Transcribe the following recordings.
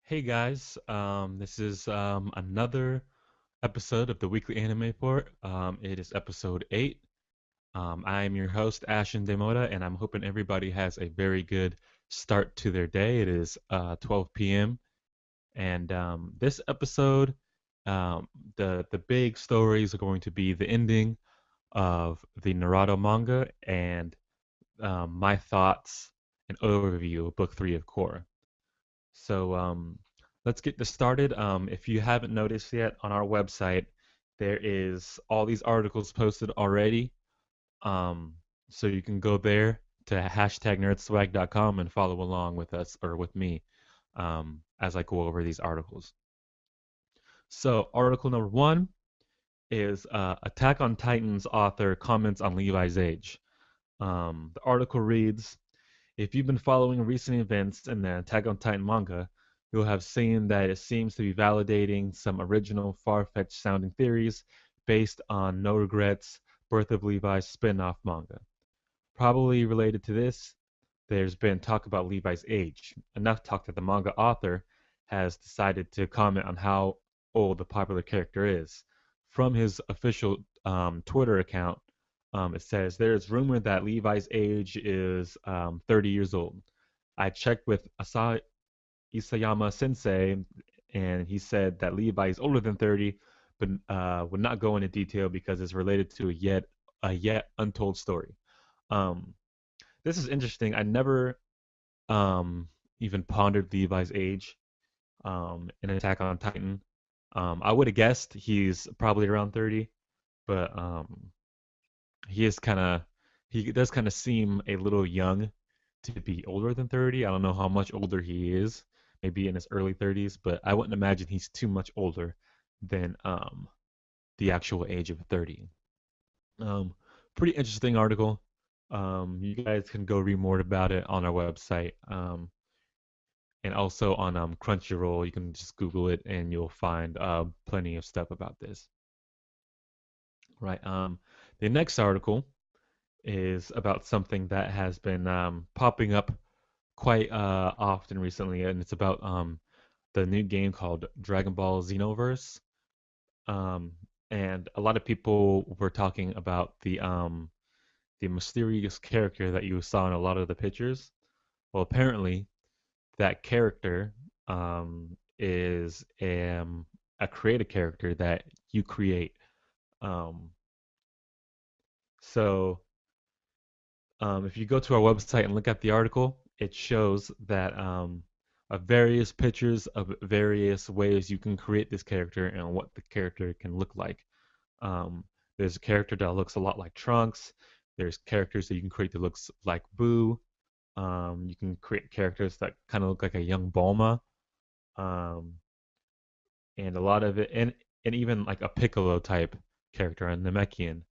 Hey guys, this is another episode of the Weekly Anime Report. It is episode 8. I am your host, Ashen Demoda, and I'm hoping everybody has a very good start to their day. It is 12 p.m. And this episode, the big stories are going to be the ending of the Naruto manga and my thoughts and overview of Book 3 of Korra. So let's get this started. If you haven't noticed yet, on our website, there is all these articles posted already. Um, so you can go there to #nerdswag.com and follow along with us or with me as I go over these articles. So article number 1 is Attack on Titan's author comments on Levi's age. The article reads, if you've been following recent events in the Attack on Titan manga, you'll have seen that it seems to be validating some original far-fetched sounding theories based on No Regrets, Birth of Levi's spin-off manga. Probably related to this, there's been talk about Levi's age, enough talk that the manga author has decided to comment on how old the popular character is. From his official Twitter account, it says there is rumor that Levi's age is 30 years old. I checked with Isayama Sensei, and he said that Levi is older than 30, but would not go into detail because it's related to a yet untold story. Um, this is interesting. I never um, even pondered Levi's age in Attack on Titan. I would have guessed he's probably around 30, but he is kind of he does kind of seem a little young to be older than 30. I don't know how much older he is, maybe in his early 30s, but I wouldn't imagine he's too much older than the actual age of 30. Um, Pretty interesting article. You guys can go read more about it on our website. And also on Crunchyroll, you can just Google it and you'll find plenty of stuff about this. Right. The next article is about something that has been popping up quite often recently, and it's about the new game called Dragon Ball Xenoverse. Um, and a lot of people were talking about the mysterious character that you saw in a lot of the pictures. Well, apparently that character is a created character that you create. Um, so if you go to our website and look at the article, it shows that of various pictures of various ways you can create this character and what the character can look like. Um, there's a character that looks a lot like Trunks. There's characters that you can create that looks like Boo. You can create characters that kind of look like a young Bulma. Um, and a lot of it, and even like a Piccolo type character, a Namekian.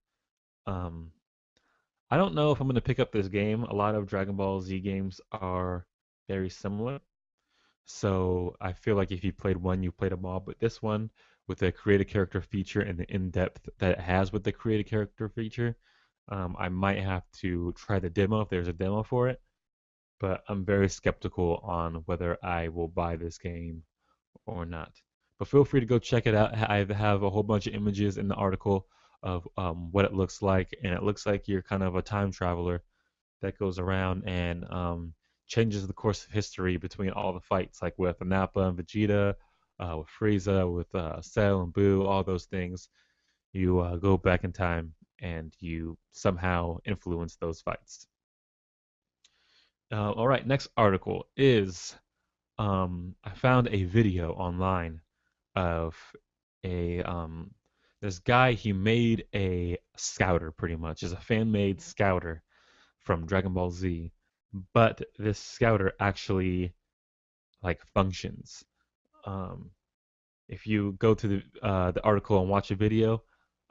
Um, I don't know if I'm going to pick up this game. A lot of Dragon Ball Z games are very similar. So I feel like if you played one, you played them all. But this one, with the created character feature and the in-depth that it has with the created character feature, I might have to try the demo if there's a demo for it. But I'm very skeptical on whether I will buy this game or not. But feel free to go check it out. I have a whole bunch of images in the article of what it looks like, and it looks like you're kind of a time traveler that goes around and changes the course of history between all the fights, like with Nappa and Vegeta, with Frieza, with Cell and Boo, all those things. You go back in time and you somehow influence those fights. All right, next article is I found a video online of a this guy. He made a scouter, pretty much, is a fan-made scouter from Dragon Ball Z, but this scouter actually like functions. Um, if you go to the article and watch a video,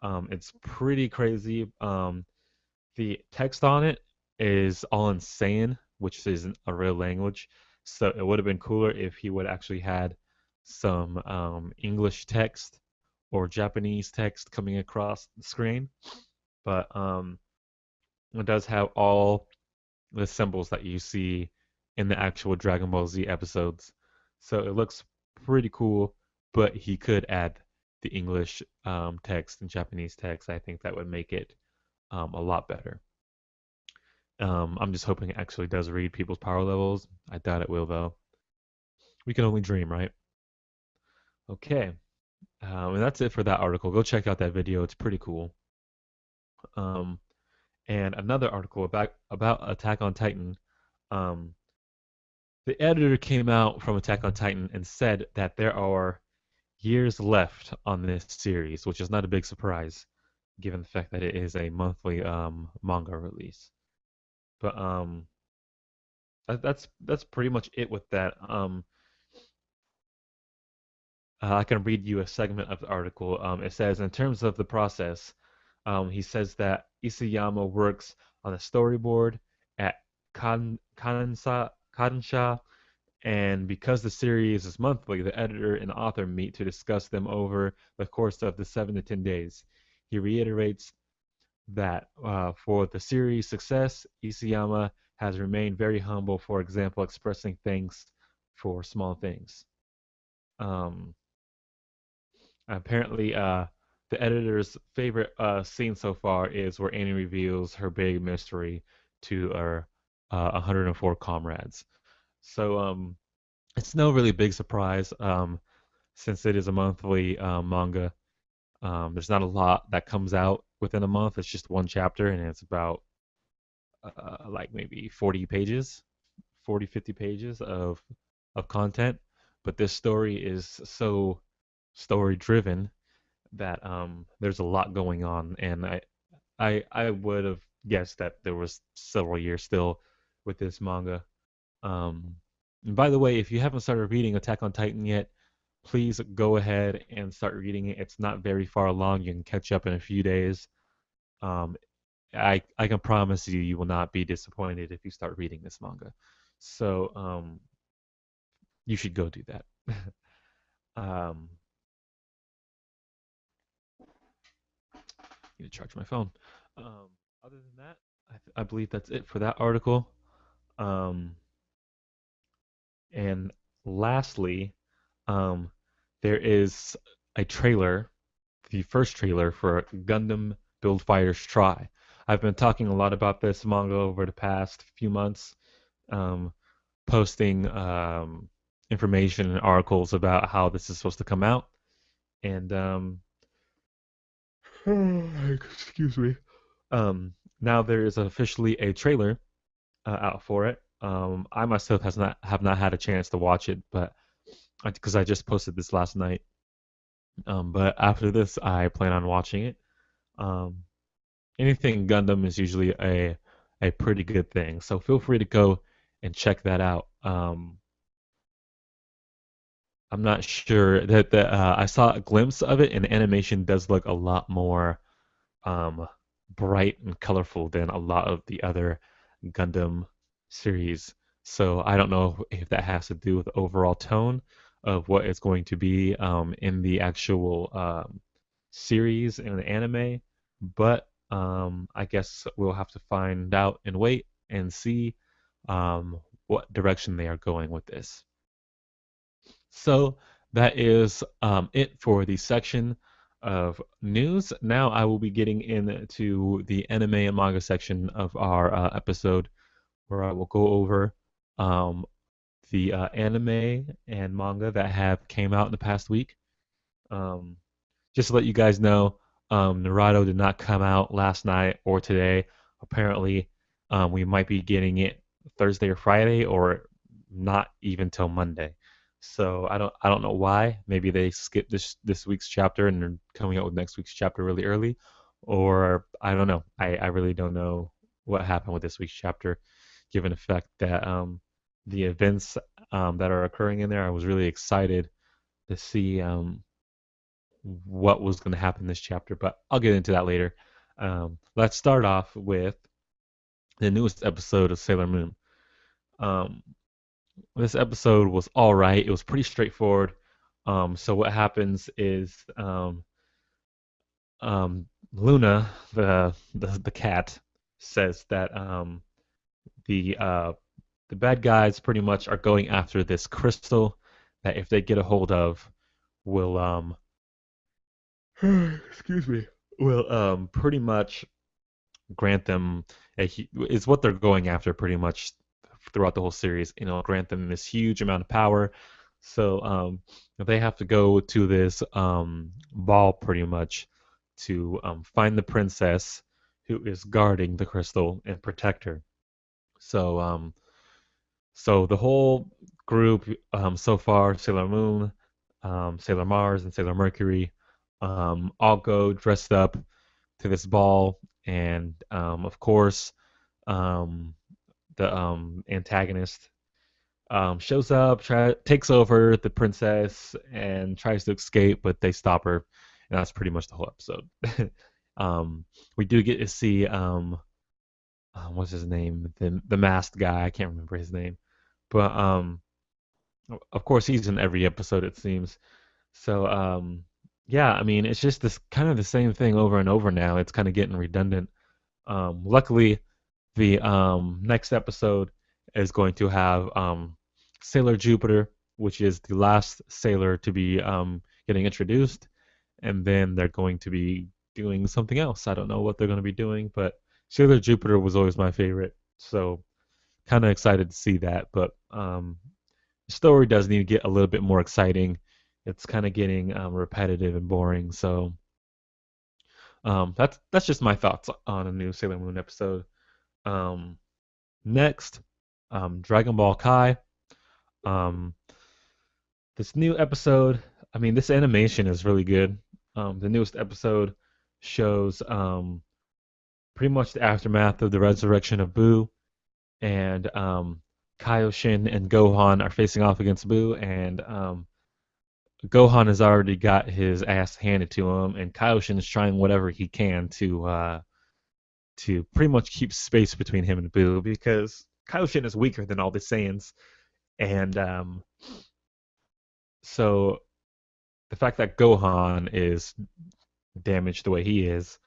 it's pretty crazy. The text on it is all in Saiyan, which isn't a real language. So it would have been cooler if he would actually had some English text or Japanese text coming across the screen. But it does have all the symbols that you see in the actual Dragon Ball Z episodes. So it looks pretty cool, but he could add the English text and Japanese text. I think that would make it a lot better. I'm just hoping it actually does read people's power levels. I doubt it will, though. We can only dream, right? Okay. And that's it for that article. Go check out that video. It's pretty cool. Um, and another article about Attack on Titan. Um, the editor came out from Attack on Titan and said that there are years left on this series, which is not a big surprise given the fact that it is a monthly manga release. But that's pretty much it with that. I can read you a segment of the article. It says, in terms of the process, he says that Isayama works on a storyboard at Kansha, and because the series is monthly, the editor and author meet to discuss them over the course of the 7 to 10 days. He reiterates that for the series' success, Isayama has remained very humble, for example, expressing thanks for small things. Um, Apparently, the editor's favorite scene so far is where Annie reveals her big mystery to her 104 comrades. So it's no really big surprise since it is a monthly manga. There's not a lot that comes out within a month. It's just one chapter, and it's about like maybe 40 pages, 40, 50 pages of content. But this story is so story driven that there's a lot going on, and I would have guessed that there was several years still with this manga. And by the way, if you haven't started reading Attack on Titan yet, please go ahead and start reading it. It's not very far along. You can catch up in a few days. Um, I can promise you, you will not be disappointed if you start reading this manga. So you should go do that. um, Need to charge my phone. Um, Other than that, I believe that's it for that article. Um, and lastly, um, there is a trailer, the first trailer for Gundam Build Fighters Try. I've been talking a lot about this manga over the past few months, um, posting information and articles about how this is supposed to come out. And excuse me. Now there is officially a trailer out for it. I myself has not have not had a chance to watch it, but because I just posted this last night. But after this, I plan on watching it. Um, Anything Gundam is usually a pretty good thing, so feel free to go and check that out. I'm not sure that I saw a glimpse of it, and the animation does look a lot more um, bright and colorful than a lot of the other Gundam series. So I don't know if that has to do with the overall tone of what it's going to be in the actual series and the anime, but I guess we'll have to find out and wait and see what direction they are going with this. So that is it for the section of news. Now I will be getting into the anime and manga section of our episode, where I will go over um, the anime and manga that have came out in the past week. Um, just to let you guys know, Naruto did not come out last night or today. Apparently, we might be getting it Thursday or Friday, or not even till Monday. So I don't know why. Maybe they skipped this week's chapter and they're coming out with next week's chapter really early, or I don't know. I really don't know what happened with this week's chapter, given the fact that the events that are occurring in there. I was really excited to see what was going to happen in this chapter, but I'll get into that later. Let's start off with the newest episode of Sailor Moon. Um, this episode was all right. It was pretty straightforward. So what happens is Luna, the cat, says that the bad guys pretty much are going after this crystal that if they get a hold of will excuse me, will pretty much grant them is what they're going after pretty much throughout the whole series. Grant them this huge amount of power. So they have to go to this ball pretty much to find the princess who is guarding the crystal and protect her. So so the whole group so far, Sailor Moon, Sailor Mars, and Sailor Mercury, all go dressed up to this ball, and of course, um, the antagonist shows up, takes over the princess, and tries to escape, but they stop her, and that's pretty much the whole episode. We do get to see what's his name, the masked guy. I can't remember his name, but of course he's in every episode it seems. So yeah, I mean it's just this kind of the same thing over and over now. It's kind of getting redundant. Luckily, the next episode is going to have Sailor Jupiter, which is the last sailor to be getting introduced, and then they're going to be doing something else. I don't know what they're going to be doing, but Sailor Jupiter was always my favorite, so kind of excited to see that. But the story does need to get a little bit more exciting. It's kind of getting repetitive and boring. So that's just my thoughts on a new Sailor Moon episode. Um, Next, Dragon Ball Kai. Um, this new episode, I mean, this animation is really good. The newest episode shows pretty much the aftermath of the resurrection of Boo, and Kaioshin and Gohan are facing off against Boo, and Gohan has already got his ass handed to him, and Kaioshin is trying whatever he can to pretty much keep space between him and Boo because Kaioshin is weaker than all the Saiyans, and so the fact that Gohan is damaged the way he is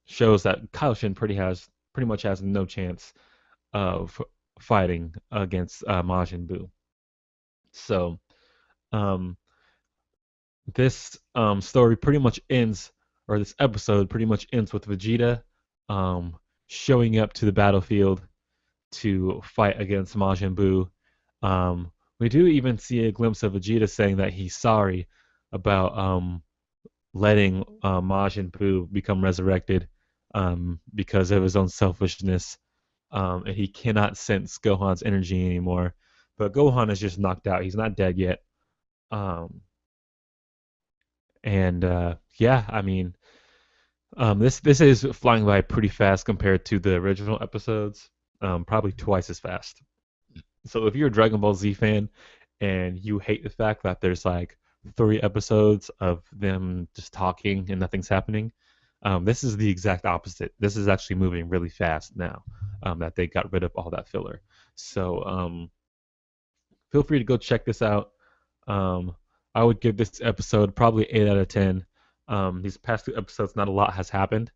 shows that Kaioshin pretty much has no chance of fighting against Majin Buu. So um, this story pretty much ends, or this episode pretty much ends with Vegeta um, showing up to the battlefield to fight against Majin Buu. We do even see a glimpse of Vegeta saying that he's sorry about letting Majin Buu become resurrected because of his own selfishness, and he cannot sense Gohan's energy anymore. But Gohan is just knocked out; he's not dead yet. Um, and yeah, I mean, this is flying by pretty fast compared to the original episodes, probably twice as fast. So if you're a Dragon Ball Z fan and you hate the fact that there's like 3 episodes of them just talking and nothing's happening, this is the exact opposite. This is actually moving really fast now that they got rid of all that filler. So feel free to go check this out. Um, I would give this episode probably 8 out of 10. These past 2 episodes, not a lot has happened.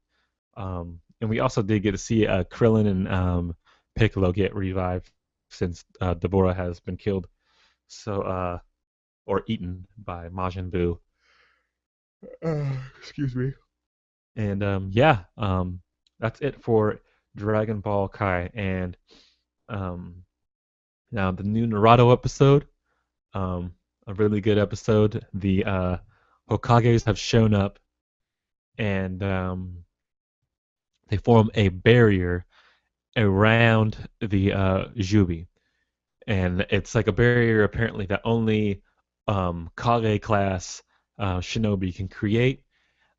And we also did get to see Krillin and Piccolo get revived since Deborah has been killed. So, or eaten by Majin Buu. Excuse me. And yeah, that's it for Dragon Ball Kai. And um, now the new Naruto episode, a really good episode. The Hokages have shown up, and they form a barrier around the Jubi, and it's like a barrier apparently that only Kage class shinobi can create.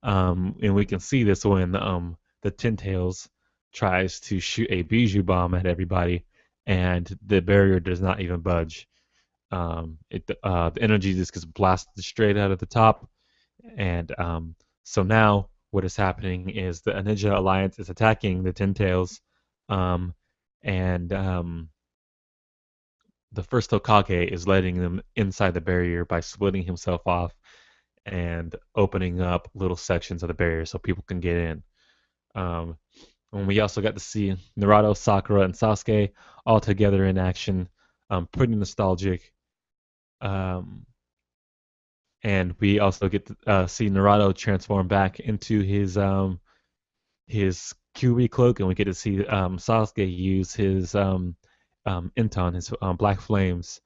And we can see this when the Ten Tails tries to shoot a Bijou bomb at everybody, and the barrier does not even budge. The energy just gets blasted straight out of the top, and so now what is happening is the Ninja Alliance is attacking the Ten Tails, um, and the first Hokage is letting them inside the barrier by splitting himself off and opening up little sections of the barrier so people can get in. Um, and we also got to see Naruto, Sakura, and Sasuke all together in action. Pretty nostalgic. Um, and we also get to see Naruto transform back into his Kyuubi cloak, and we get to see Sasuke use his Inton, his Black Flames.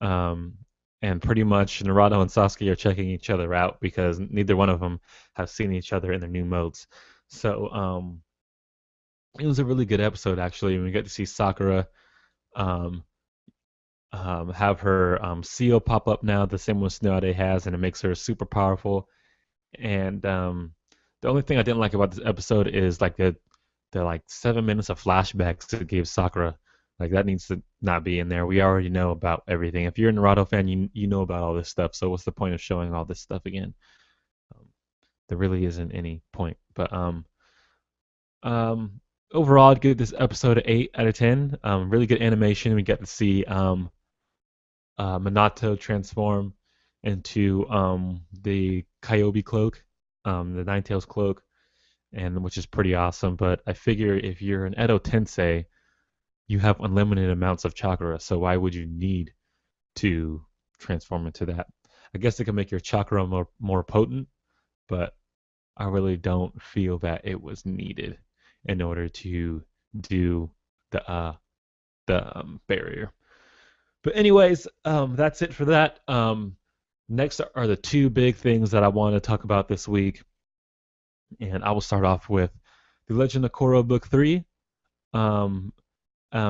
Um, and pretty much Naruto and Sasuke are checking each other out because neither one of them have seen each other in their new modes. So it was a really good episode actually. We get to see Sakura um, have her seal pop up now, the same one Tsunade has, and it makes her super powerful. And the only thing I didn't like about this episode is like the like 7 minutes of flashbacks it gave Sakura. Like that needs to not be in there. We already know about everything. If you're a Naruto fan, you know about all this stuff. So what's the point of showing all this stuff again? Um, there really isn't any point. But um, overall, I'd give this episode an 8 out of 10. Really good animation. We get to see Minato transform into the Kyuubi cloak, the Nine Tails cloak, and which is pretty awesome. But I figure if you're an Edo Tensei, you have unlimited amounts of chakra, so why would you need to transform into that? I guess it can make your chakra more potent, but I really don't feel that it was needed in order to do the barrier. But anyways, that's it for that. Next are the two big things that I want to talk about this week, and I will start off with the Legend of Korra Book Three. Um,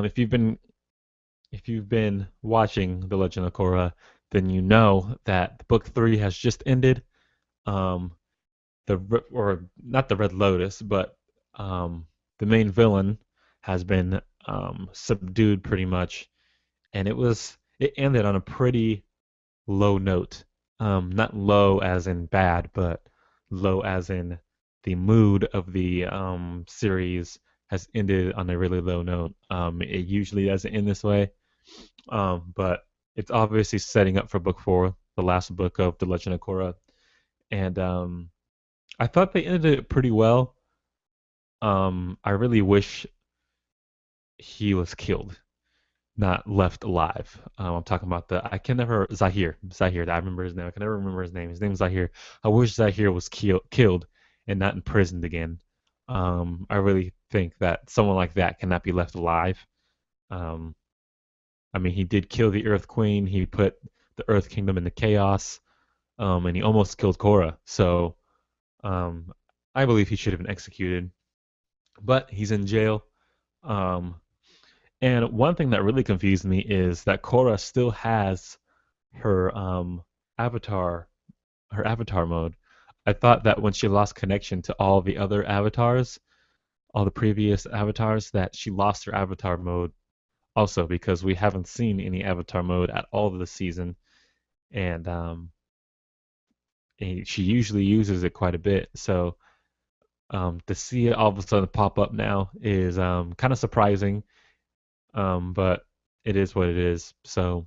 if you've been watching The Legend of Korra, then you know that Book Three has just ended. Um, or not the Red Lotus, but the main villain has been subdued pretty much, and it ended on a pretty low note. Not low as in bad, but low as in the mood of the series has ended on a really low note. It usually doesn't end this way, but it's obviously setting up for book four, the last book of The Legend of Korra. And I thought they ended it pretty well. I really wish he was killed, not left alive. I'm talking about I can never Zahir. I remember his name. I can never remember his name. His name is Zahir. I wish Zahir was killed and not imprisoned again. I really think that someone like that cannot be left alive. Um, I mean, he did kill the Earth Queen. He put the Earth Kingdom into chaos, and he almost killed Korra. So, um, I believe he should have been executed. But he's in jail. Um, and one thing that really confused me is that Korra still has her avatar, her avatar mode. I thought that when she lost connection to all the other avatars, all the previous avatars, that she lost her avatar mode also because we haven't seen any avatar mode at all this season, and she usually uses it quite a bit. So to see it all of a sudden pop up now is kind of surprising, but it is what it is. So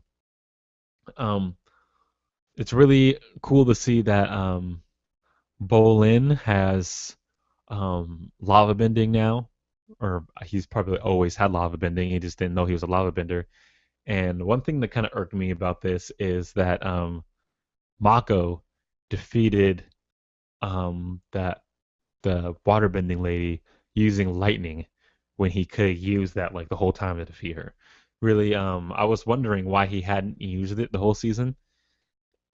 um, it's really cool to see that Bolin has lava bending now, or he's probably always had lava bending. He just didn't know he was a lava bender. And one thing that kind of irked me about this is that Mako defeated that the waterbending lady using lightning when he could have used that like the whole time to defeat her. Really, I was wondering why he hadn't used it the whole season,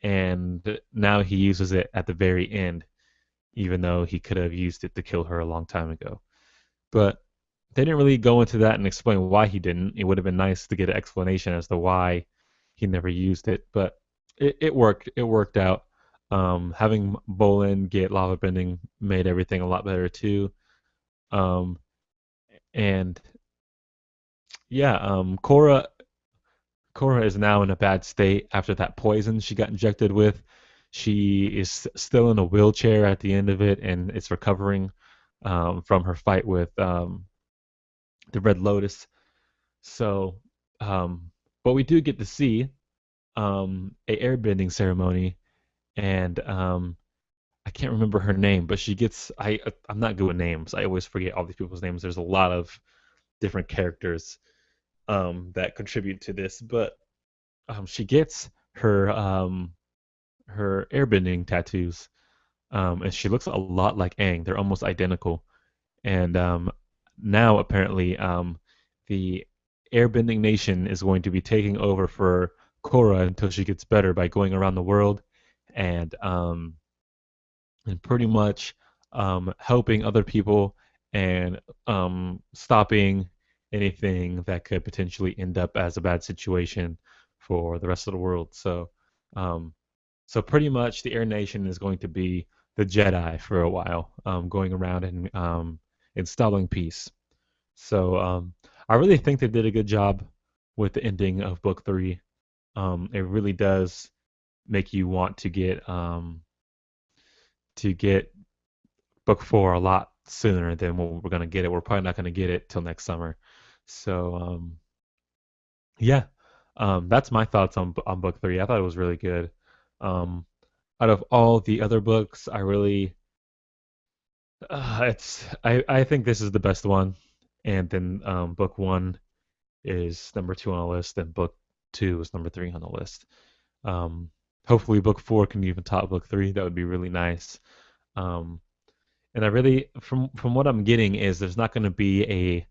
and now he uses it at the very end, even though he could have used it to kill her a long time ago. But they didn't really go into that and explain why he didn't. It would have been nice to get an explanation as to why he never used it, but it worked. It worked out. Having Bolin get lava bending made everything a lot better too. Um, and yeah, Korra is now in a bad state after that poison she got injected with. She is still in a wheelchair at the end of it, and it's recovering from her fight with the Red Lotus. So, but we do get to see a airbending ceremony, and I can't remember her name, but she gets. I'm not good with names. I always forget all these people's names. There's a lot of different characters that contribute to this, but she gets her her airbending tattoos, and she looks a lot like Aang. They're almost identical. And now apparently the Airbending Nation is going to be taking over for Korra until she gets better by going around the world and um, and pretty much helping other people and stopping anything that could potentially end up as a bad situation for the rest of the world. Um, so pretty much the Air Nation is going to be the Jedi for a while, going around and installing peace. So I really think they did a good job with the ending of book three. It really does make you want to get book four a lot sooner than when we're gonna get it. We're probably not gonna get it till next summer. So yeah, that's my thoughts on book three. I thought it was really good. Um, Out of all the other books, I really I think this is the best one, and then book one is number two on the list, and book two is number three on the list. Um, Hopefully, book four can even top book three. That would be really nice. Um, and I really, from what I'm getting, is there's not going to be a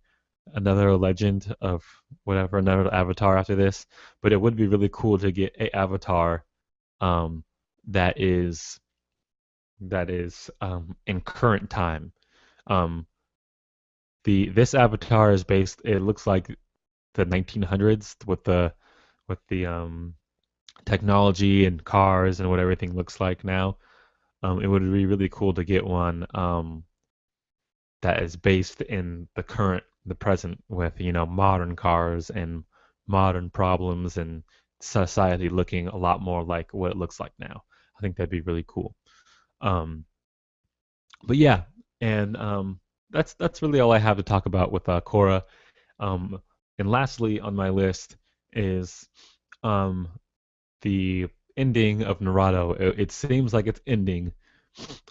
another legend of whatever another avatar after this, but it would be really cool to get a avatar um, that is in current time. Um, the this avatar is based. It looks like the 1900s with the technology and cars and what everything looks like now. It would be really cool to get one that is based in the present with modern cars and modern problems and society looking a lot more like what it looks like now. I think that'd be really cool. Um, but yeah, and that's really all I have to talk about with Korra. Um, and lastly on my list is um, the ending of Naruto. It seems like it's ending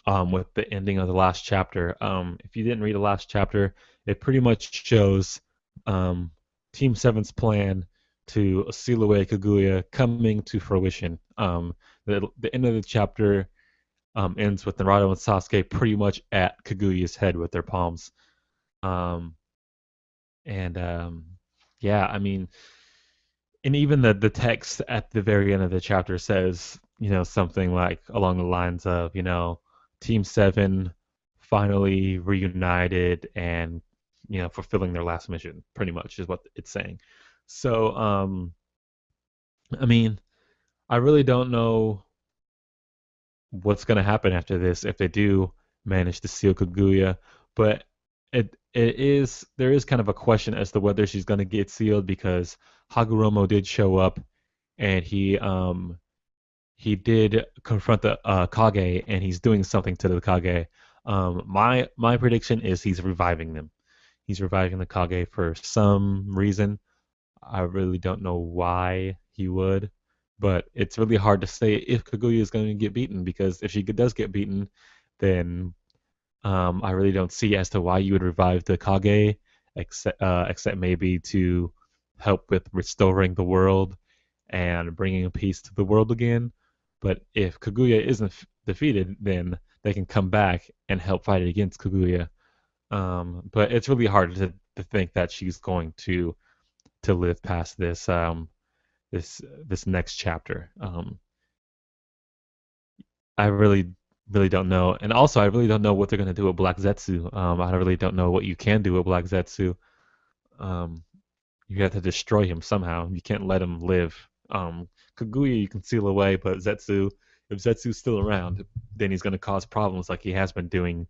with the ending of the last chapter. If you didn't read the last chapter, it pretty much shows um, Team Seven's plan to seal away Kaguya coming to fruition. The end of the chapter ends with Naruto and Sasuke pretty much at Kaguya's head with their palms. Um, and yeah, I mean, and even the text at the very end of the chapter says, something like along the lines of, Team Seven finally reunited and fulfilling their last mission. Pretty much is what it's saying. So, I mean, I really don't know what's going to happen after this if they do manage to seal Kaguya, but it is there is kind of a question as to whether she's going to get sealed because Hagoromo did show up and he did confront the Kage and he's doing something to the Kage. My prediction is he's reviving them. He's reviving the Kage for some reason. I really don't know why he would, but it's really hard to say if Kaguya is going to get beaten because if she does get beaten, then I really don't see as to why you would revive the Kage, except maybe to help with restoring the world and bringing peace to the world again. But if Kaguya isn't defeated, then they can come back and help fight against Kaguya. But it's really hard to think that she's going to live past this next chapter. I really don't know, and also I really don't know what they're gonna do with Black Zetsu. I really don't know what you can do with Black Zetsu. Um, you have to destroy him somehow. You can't let him live. Kaguya you can seal away, but if Zetsu's still around, then he's gonna cause problems like he has been doing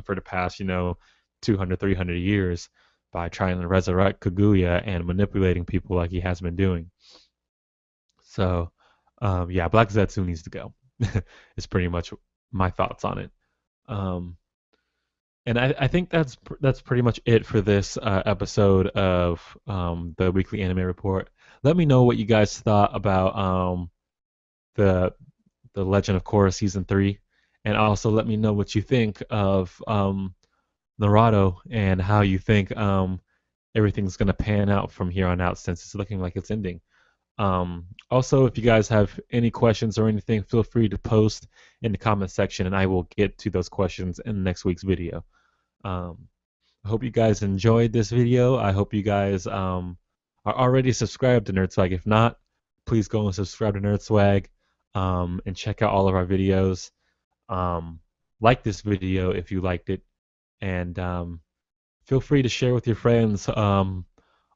for the past 200, 300 years by trying to resurrect Kaguya and manipulating people like he has been doing. So, yeah, Black Zetsu needs to go. Is pretty much my thoughts on it. Um, and I think that's pretty much it for this episode of the Weekly Anime Report. Let me know what you guys thought about the the Legend of Korra season three, and also let me know what you think of Naruto and how you think everything's gonna pan out from here on out since it's looking like it's ending. Also, if you guys have any questions or anything, feel free to post in the comment section, and I will get to those questions in next week's video. Um, I hope you guys enjoyed this video. I hope you guys are already subscribed to NerdSwag. If not, please go and subscribe to NerdSwag and check out all of our videos. Um, like this video if you liked it, and feel free to share with your friends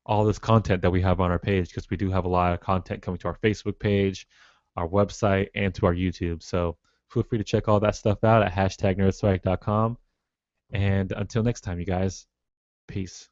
all this content that we have on our page because we do have a lot of content coming to our Facebook page, our website, and to our YouTube. So feel free to check all that stuff out at #nerdswag.com. And until next time, you guys, peace.